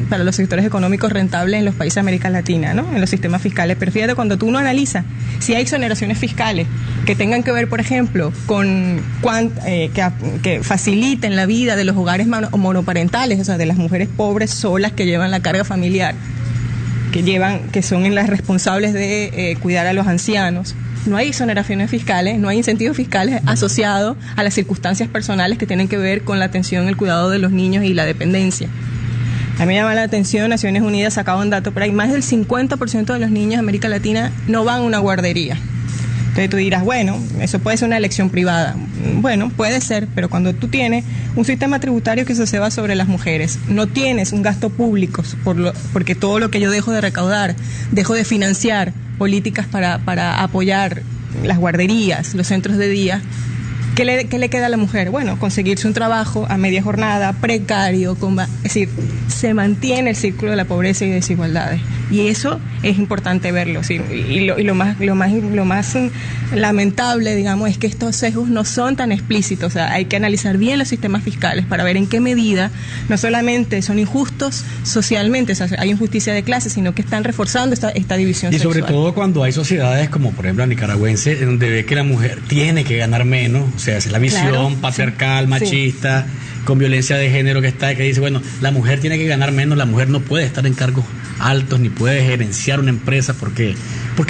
para los sectores económicos rentables en los países de América Latina, ¿no? En los sistemas fiscales. Pero fíjate, cuando tú no analizas si hay exoneraciones fiscales que tengan que ver, por ejemplo, con que faciliten la vida de los hogares monoparentales, o sea, de las mujeres pobres solas que llevan la carga familiar, que son las responsables de cuidar a los ancianos. No hay exoneraciones fiscales, no hay incentivos fiscales asociados a las circunstancias personales que tienen que ver con la atención, el cuidado de los niños y la dependencia. A mí me llama la atención, Naciones Unidas sacaba un dato, pero hay más del 50% de los niños de América Latina no van a una guardería. Entonces tú dirás, bueno, eso puede ser una elección privada. Bueno, puede ser, pero cuando tú tienes un sistema tributario que se ceba sobre las mujeres, no tienes un gasto público, porque todo lo que yo dejo de recaudar, dejo de financiar políticas para apoyar las guarderías, los centros de día, ¿qué le queda a la mujer? Bueno, conseguirse un trabajo a media jornada, precario, es decir, se mantiene el círculo de la pobreza y desigualdades. Y eso es importante verlo, ¿sí? Y lo más lamentable, digamos, es que estos sesgos no son tan explícitos. O sea, hay que analizar bien los sistemas fiscales para ver en qué medida no solamente son injustos socialmente, o sea, hay injusticia de clase, sino que están reforzando esta división sexual. Y sobre todo cuando hay sociedades como, por ejemplo, la nicaragüense, donde ve que la mujer tiene que ganar menos, o sea, es la visión patriarcal, machista, con violencia de género que dice, bueno, la mujer tiene que ganar menos, la mujer no puede estar en cargos altos ni puede gerenciar una empresa porque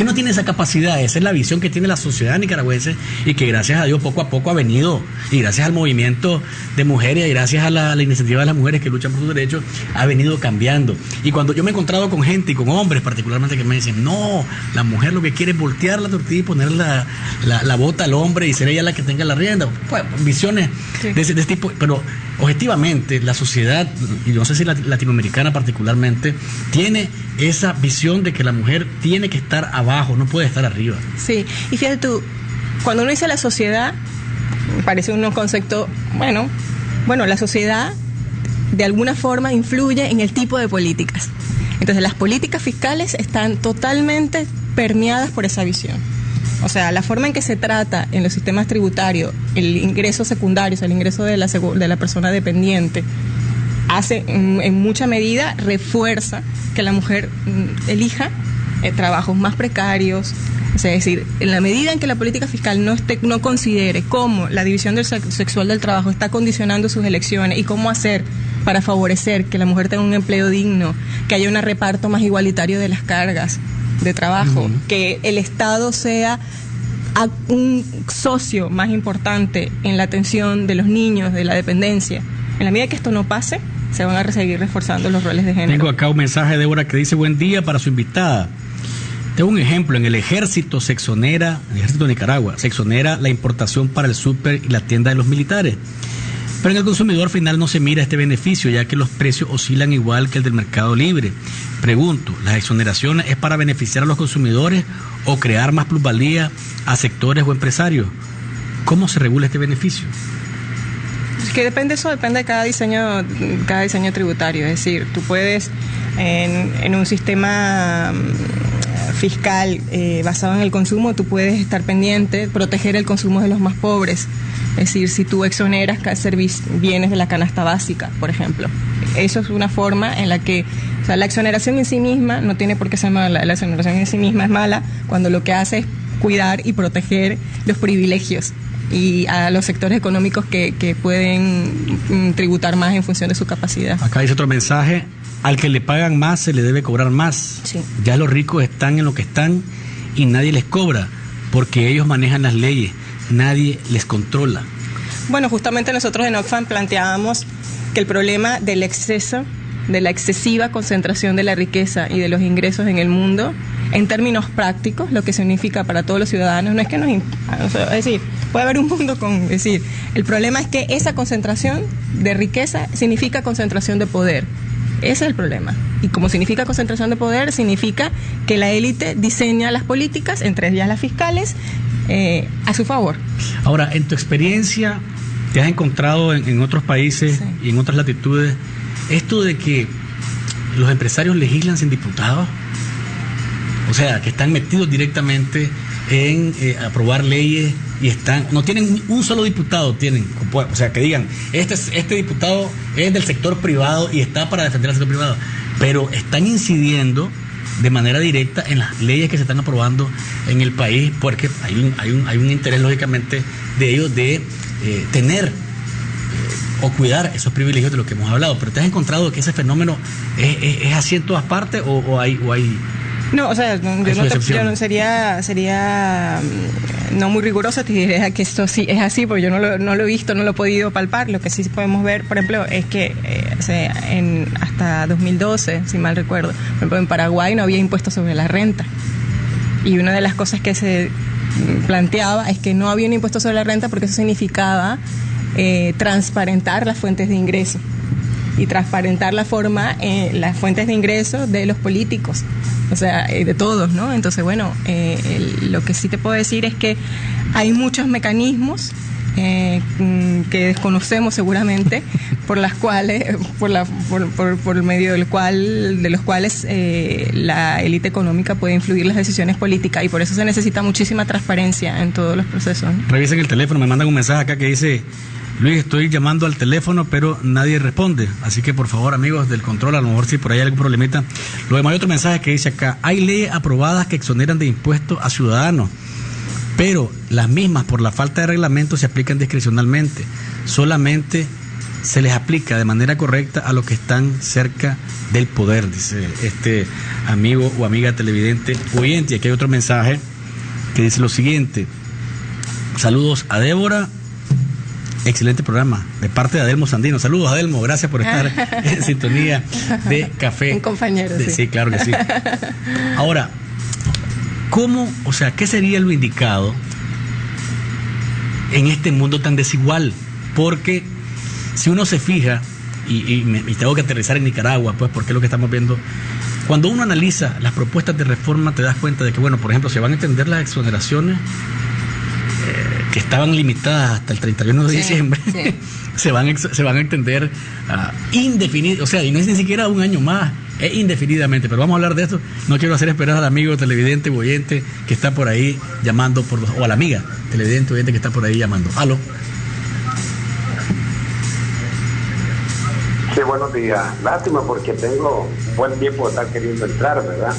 no tiene esa capacidad. Esa es la visión que tiene la sociedad nicaragüense y que gracias a Dios poco a poco ha venido, y gracias al movimiento de mujeres y gracias a la iniciativa de las mujeres que luchan por sus derechos, ha venido cambiando. Y cuando yo me he encontrado con gente y con hombres particularmente que me dicen, no, la mujer lo que quiere es voltear la tortilla y poner la bota al hombre y ser ella la que tenga la rienda, pues, visiones de ese tipo, pero objetivamente la sociedad, y no sé si la latinoamericana particularmente, tiene esa visión de que la mujer tiene que estar abajo, no puede estar arriba. Sí, y fíjate tú, cuando uno dice la sociedad, parece un concepto, bueno, la sociedad de alguna forma influye en el tipo de políticas. Entonces las políticas fiscales están totalmente permeadas por esa visión. O sea, la forma en que se trata en los sistemas tributarios el ingreso secundario, o sea, el ingreso de la persona dependiente, hace en mucha medida, refuerza que la mujer elija trabajos más precarios. O sea, es decir, en la medida en que la política fiscal no considere cómo la división sexual del trabajo está condicionando sus elecciones y cómo hacer para favorecer que la mujer tenga un empleo digno, que haya un reparto más igualitario de las cargas de trabajo, que el Estado sea un socio más importante en la atención de los niños, de la dependencia. En la medida que esto no pase, se van a seguir reforzando los roles de género. Tengo acá un mensaje de Débora que dice, buen día para su invitada. Tengo un ejemplo, en el ejército se exonera, el ejército de Nicaragua, se exonera la importación para el súper y la tienda de los militares. Pero en el consumidor final no se mira este beneficio, ya que los precios oscilan igual que el del mercado libre. Pregunto, ¿las exoneraciones es para beneficiar a los consumidores o crear más plusvalía a sectores o empresarios? ¿Cómo se regula este beneficio? Es que depende de cada diseño tributario. Es decir, tú puedes, en un sistema fiscal basado en el consumo, tú puedes estar pendiente, proteger el consumo de los más pobres. Es decir, si tú exoneras bienes de la canasta básica, por ejemplo. Eso es una forma en la que O sea, la exoneración en sí misma no tiene por qué ser mala. La exoneración en sí misma es mala cuando lo que hace es cuidar y proteger los privilegios y a los sectores económicos que pueden tributar más en función de su capacidad. Acá dice otro mensaje: al que le pagan más se le debe cobrar más. Sí. Ya los ricos están en lo que están y nadie les cobra porque ellos manejan las leyes, nadie les controla. Bueno, justamente nosotros en Oxfam planteábamos que el problema del exceso, de la excesiva concentración de la riqueza y de los ingresos en el mundo, en términos prácticos, lo que significa para todos los ciudadanos, no es que es decir, puede haber un mundo con, decir, el problema es que esa concentración de riqueza significa concentración de poder. Ese es el problema. Y como significa concentración de poder, significa que la élite diseña las políticas, entre ellas las fiscales, a su favor. Ahora, en tu experiencia, ¿te has encontrado en otros países y en otras latitudes esto de que los empresarios legislan sin diputados? O sea, que están metidos directamente en aprobar leyes y no tienen un solo diputado, o sea, que digan, este diputado es del sector privado y está para defender al sector privado, pero están incidiendo de manera directa en las leyes que se están aprobando en el país, porque hay un interés, lógicamente, de ellos de tener o cuidar esos privilegios de los que hemos hablado. Pero ¿te has encontrado que ese fenómeno es así en todas partes o hay No, o sea, yo no sería no muy riguroso, te diría que esto sí es así, porque yo no lo he visto, no lo he podido palpar. Lo que sí podemos ver, por ejemplo, es que hasta 2012, si mal recuerdo, por ejemplo, en Paraguay no había impuestos sobre la renta. Y una de las cosas que se planteaba es que no había un impuesto sobre la renta porque eso significaba transparentar las fuentes de ingreso y transparentar las fuentes de ingreso de los políticos, o sea, de todos, ¿no? Entonces, bueno, lo que sí te puedo decir es que hay muchos mecanismos que desconocemos seguramente, por las cuales, por medio de los cuales la élite económica puede influir las decisiones políticas, y por eso se necesita muchísima transparencia en todos los procesos, ¿no? Revisen el teléfono, me mandan un mensaje acá que dice: Luis, estoy llamando al teléfono, pero nadie responde. Así que, por favor, amigos del control, a lo mejor si por ahí hay algún problemita. Luego hay otro mensaje que dice acá: hay leyes aprobadas que exoneran de impuestos a ciudadanos, pero las mismas, por la falta de reglamento, se aplican discrecionalmente. Solamente se les aplica de manera correcta a los que están cerca del poder, dice este amigo o amiga televidente oyente. Y aquí hay otro mensaje que dice lo siguiente: saludos a Débora. Excelente programa, de parte de Adelmo Sandino. Saludos, Adelmo, gracias por estar en sintonía de Café. Un compañero, sí, claro que sí. Ahora, ¿qué sería lo indicado en este mundo tan desigual? Porque si uno se fija, y tengo que aterrizar en Nicaragua, pues porque es lo que estamos viendo, cuando uno analiza las propuestas de reforma, te das cuenta de que, bueno, por ejemplo, se van a extender las exoneraciones que estaban limitadas hasta el 31 de diciembre, se van a extender indefinido, o sea, y no es ni siquiera un año más, es indefinidamente. Pero vamos a hablar de esto. No quiero hacer esperar al amigo televidente o oyente que está por ahí llamando, o a la amiga televidente o oyente que está por ahí llamando. ¿Aló? Sí, buenos días. Lástima porque tengo buen tiempo de estar queriendo entrar, ¿verdad?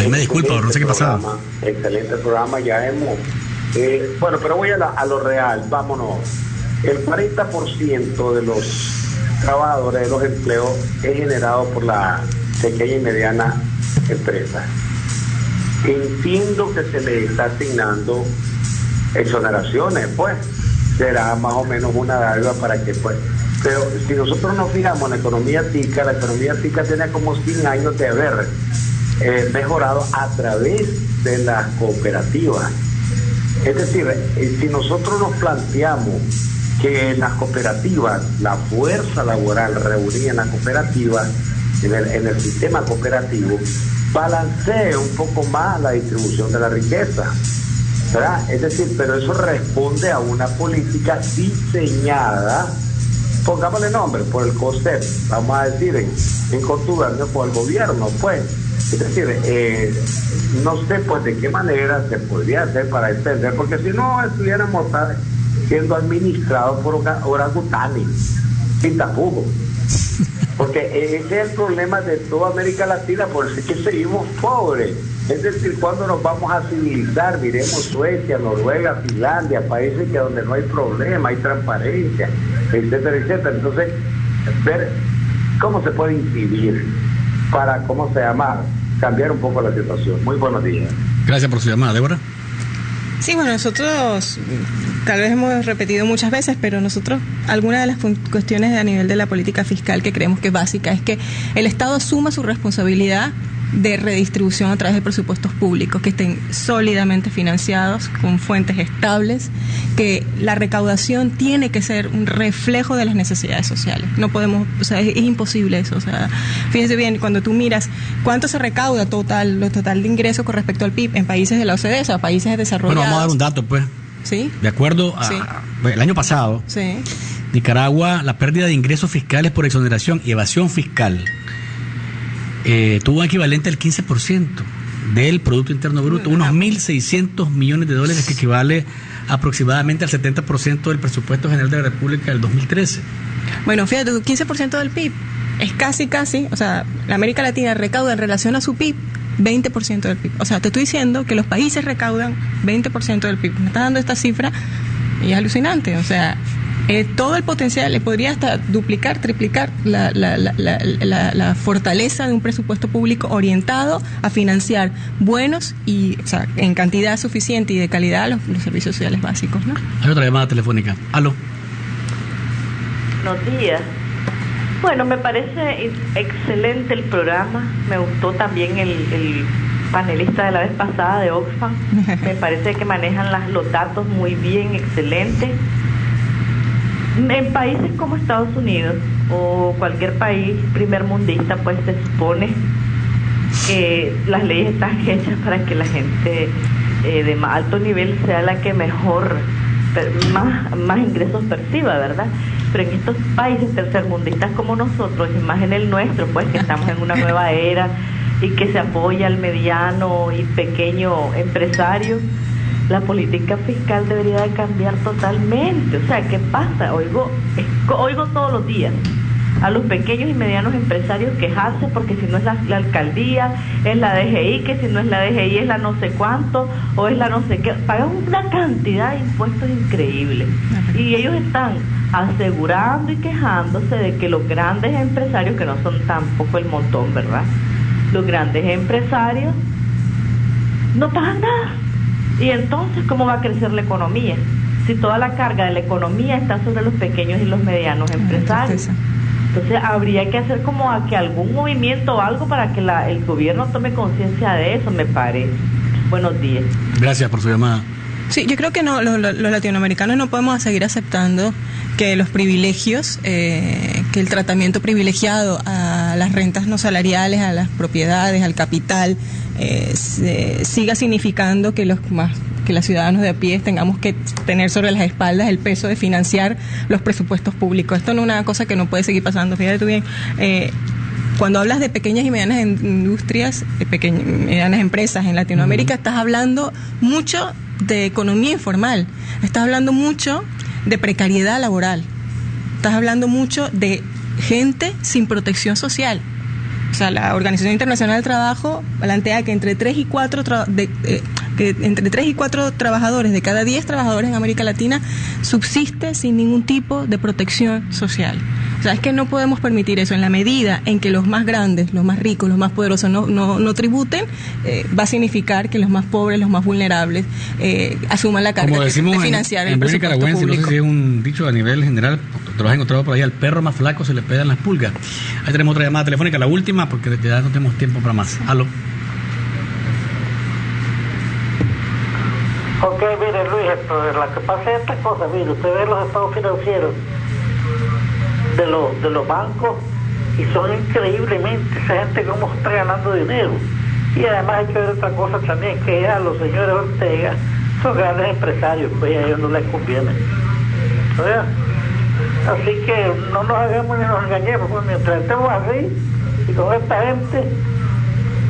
Me disculpo, no sé qué pasaba. Excelente programa, ya hemos... bueno, pero voy a lo real, vámonos. El 40% de los trabajadores, de los empleos, es generado por la pequeña y mediana empresa. Entiendo que se le está asignando exoneraciones, pues será más o menos una dádiva para que, pues, pero si nosotros nos fijamos en la economía tica tiene como 100 años de haber mejorado a través de las cooperativas. Es decir, si nosotros nos planteamos que en las cooperativas, la fuerza laboral reunida en las cooperativas, en el sistema cooperativo, balancee un poco más la distribución de la riqueza, ¿verdad? Es decir, pero eso responde a una política diseñada, pongámosle nombre, por el COSEP, vamos a decir, en contubernio por el gobierno, pues. Es decir, no sé pues de qué manera se podría hacer para extender, porque si no estuviéramos siendo administrados por orangutanes, sin tapujos. Porque ese es el problema de toda América Latina, por eso es que seguimos pobres. Es decir, cuando nos vamos a civilizar, miremos Suecia, Noruega, Finlandia, países que donde no hay problema, hay transparencia, etcétera, etcétera. Entonces, ver cómo se puede incidir para, cambiar un poco la situación. Muy buenos días. Gracias por su llamada, Débora. Sí, bueno, nosotros tal vez hemos repetido muchas veces, pero nosotros, alguna de las cuestiones a nivel de la política fiscal que creemos que es básica es que el Estado asuma su responsabilidad de redistribución a través de presupuestos públicos que estén sólidamente financiados, con fuentes estables, que la recaudación tiene que ser un reflejo de las necesidades sociales. No podemos, es imposible eso. Fíjense bien, cuando tú miras cuánto se recauda total de ingresos con respecto al PIB en países de la OCDE, o países desarrollados. Bueno, vamos a dar un dato, pues. ¿Sí? De acuerdo a el año pasado, sí, Nicaragua, la pérdida de ingresos fiscales por exoneración y evasión fiscal tuvo un equivalente al 15% del Producto Interno Bruto, unos 1.600 millones de dólares, que equivale aproximadamente al 70% del presupuesto general de la República del 2013. Bueno, fíjate, 15% del PIB es casi, la América Latina recauda en relación a su PIB 20% del PIB. Te estoy diciendo que los países recaudan 20% del PIB. Me estás dando esta cifra y es alucinante. Todo el potencial, le podría hasta duplicar, triplicar la fortaleza de un presupuesto público orientado a financiar buenos y en cantidad suficiente y de calidad los servicios sociales básicos, ¿no? Hay otra llamada telefónica. Aló. Buenos días. Bueno, me parece excelente el programa. Me gustó también el panelista de la vez pasada de Oxfam. Me parece que manejan los datos muy bien, excelente. En países como Estados Unidos o cualquier país primermundista, pues se supone que las leyes están hechas para que la gente de más alto nivel sea la que mejor, más ingresos perciba, ¿verdad? Pero en estos países tercermundistas como nosotros, y más en el nuestro, pues que estamos en una nueva era y que se apoya al mediano y pequeño empresario, la política fiscal debería de cambiar totalmente. ¿Qué pasa? Oigo todos los días a los pequeños y medianos empresarios quejarse porque si no es la alcaldía, es la DGI, que si no es la DGI es la no sé cuánto, o es la no sé qué. Pagan una cantidad de impuestos increíbles. Y ellos están asegurando y quejándose de que los grandes empresarios, que no son tampoco el montón, ¿verdad? Los grandes empresarios no pagan nada. Y entonces, ¿cómo va a crecer la economía? Si toda la carga de la economía está sobre los pequeños y los medianos empresarios. Entonces, habría que hacer como que algún movimiento o algo para que el gobierno tome conciencia de eso, me parece. Buenos días. Gracias por su llamada. Sí, yo creo que no, los latinoamericanos no podemos seguir aceptando que los privilegios, que el tratamiento privilegiado a las rentas no salariales, a las propiedades, al capital, siga significando que los ciudadanos de a pie tengamos que tener sobre las espaldas el peso de financiar los presupuestos públicos. Esto no es una cosa que no puede seguir pasando. Fíjate tú bien, cuando hablas de pequeñas y medianas industrias, medianas empresas en Latinoamérica, estás hablando mucho de economía informal, estás hablando mucho de precariedad laboral, estás hablando mucho de gente sin protección social. La Organización Internacional del Trabajo plantea que entre 3 y 4 trabajadores de cada 10 trabajadores en América Latina subsiste sin ningún tipo de protección social. Es que no podemos permitir eso. En la medida en que los más grandes, los más ricos, los más poderosos no tributen, va a significar que los más pobres, los más vulnerables, asuman la carga de financiar el presupuesto público. No sé si es un dicho a nivel general, te lo has encontrado por ahí, al perro más flaco se le pegan las pulgas. Ahí tenemos otra llamada telefónica, la última, porque ya no tenemos tiempo para más. Aló. Ok, mire Luis, lo que pasa es esta cosa, mire, usted ve los estados financieros de los bancos y son increíblemente, esa gente cómo está ganando dinero. Y además hay que ver otra cosa también, que ya los señores Ortega son grandes empresarios, pues a ellos no les conviene. ¿Verdad? Así que no nos hagamos ni nos engañemos, pues mientras estemos así y con esta gente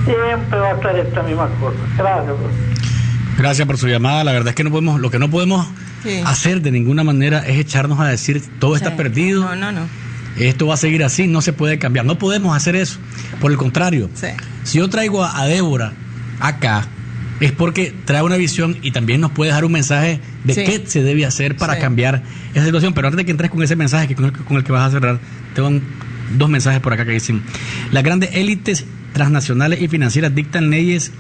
siempre va a estar esta misma cosa. Gracias. Pues. Gracias por su llamada. La verdad es que lo que no podemos hacer de ninguna manera es echarnos a decir todo está perdido. No. esto va a seguir así, no se puede cambiar. No podemos hacer eso. Por el contrario, si yo traigo a Débora acá, es porque trae una visión y también nos puede dejar un mensaje de qué se debe hacer para cambiar esa situación. Pero antes de que entres con ese mensaje con el que vas a cerrar, tengo dos mensajes por acá que dicen: las grandes élites transnacionales y financieras dictan leyes,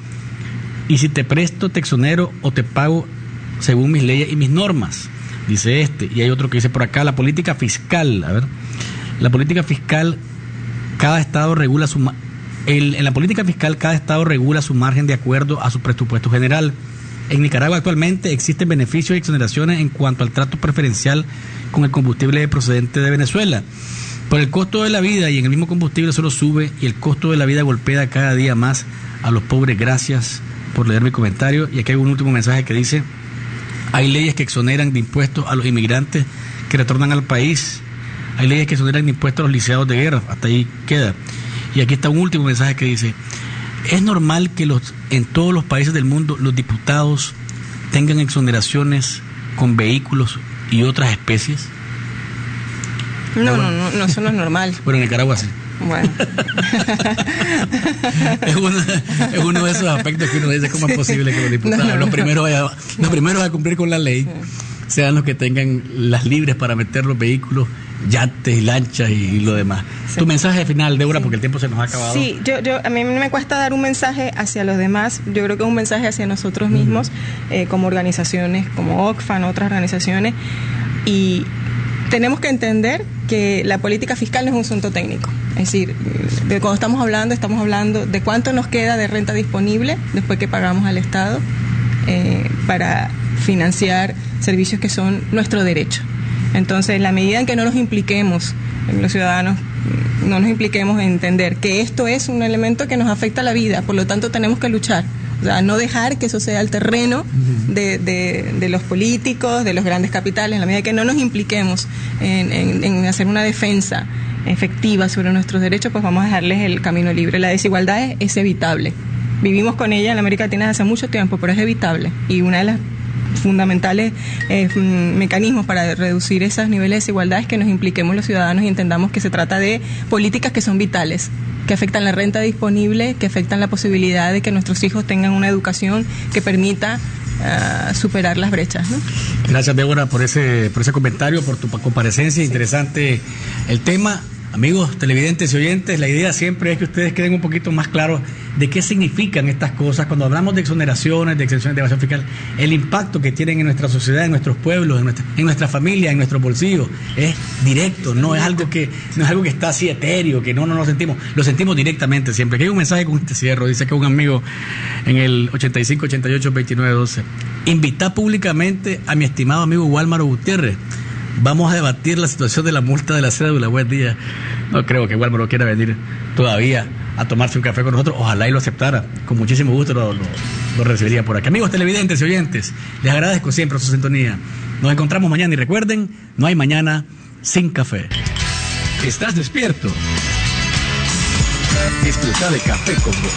y si te presto, te exonero o te pago según mis leyes y mis normas, dice este. Y hay otro que dice por acá: la política fiscal, la política fiscal, cada estado regula en la política fiscal cada estado regula su margen de acuerdo a su presupuesto general. En Nicaragua actualmente existen beneficios y exoneraciones en cuanto al trato preferencial con el combustible procedente de Venezuela. Por el costo de la vida, y en el mismo combustible solo sube, y el costo de la vida golpea cada día más a los pobres. Gracias por leer mi comentario. Y aquí hay un último mensaje que dice: hay leyes que exoneran de impuestos a los inmigrantes que retornan al país. Hay leyes que exoneran de impuestos a los liceados de guerra. Hasta ahí queda. Y aquí está un último mensaje que dice: ¿es normal que en todos los países del mundo los diputados tengan exoneraciones con vehículos y otras especies? No, eso no es normal. Bueno, en Nicaragua sí. Bueno. es uno de esos aspectos que uno dice: ¿cómo es posible que los diputados, los primeros a cumplir con la ley, sean los que tengan las libres para meter los vehículos, yates y lanchas y lo demás? Tu mensaje final, Débora, porque el tiempo se nos ha acabado. Sí, a mí me cuesta dar un mensaje hacia los demás. Yo creo que es un mensaje hacia nosotros mismos, como organizaciones, como Oxfam, otras organizaciones, y tenemos que entender que la política fiscal no es un asunto técnico. Es decir, cuando estamos hablando de cuánto nos queda de renta disponible después que pagamos al Estado para financiar servicios que son nuestro derecho. Entonces, en la medida en que no nos impliquemos, los ciudadanos, no nos impliquemos en entender que esto es un elemento que nos afecta a la vida, por lo tanto tenemos que luchar. O sea, no dejar que eso sea el terreno de los políticos, de los grandes capitales. En la medida que no nos impliquemos en hacer una defensa efectiva sobre nuestros derechos, pues vamos a dejarles el camino libre. La desigualdad es evitable. Vivimos con ella en la América Latina desde hace mucho tiempo, pero es evitable. Y una de las fundamentales mecanismos para reducir esos niveles de desigualdad es que nos impliquemos los ciudadanos y entendamos que se trata de políticas que son vitales, que afectan la renta disponible, que afectan la posibilidad de que nuestros hijos tengan una educación que permita superar las brechas, ¿no? Gracias, Débora, por ese comentario, por tu comparecencia. Interesante el tema. Amigos televidentes y oyentes, la idea siempre es que ustedes queden un poquito más claros de qué significan estas cosas. Cuando hablamos de exoneraciones, de exenciones de evasión fiscal, el impacto que tienen en nuestra sociedad, en nuestros pueblos, en nuestra familia, en nuestros bolsillos, es directo, no es algo que está así etéreo, que no lo sentimos, lo sentimos directamente siempre. Aquí hay un mensaje con este cierre, dice que un amigo en el 85882912: invita públicamente a mi estimado amigo Walmaro Gutiérrez. Vamos a debatir la situación de la multa de la cédula. Buen día. No creo que Walmaro quiera venir todavía a tomarse un café con nosotros. Ojalá y lo aceptara. Con muchísimo gusto lo recibiría por aquí. Amigos televidentes y oyentes, les agradezco siempre su sintonía. Nos encontramos mañana y recuerden, no hay mañana sin café. ¿Estás despierto? Disfruta de Café con Voz.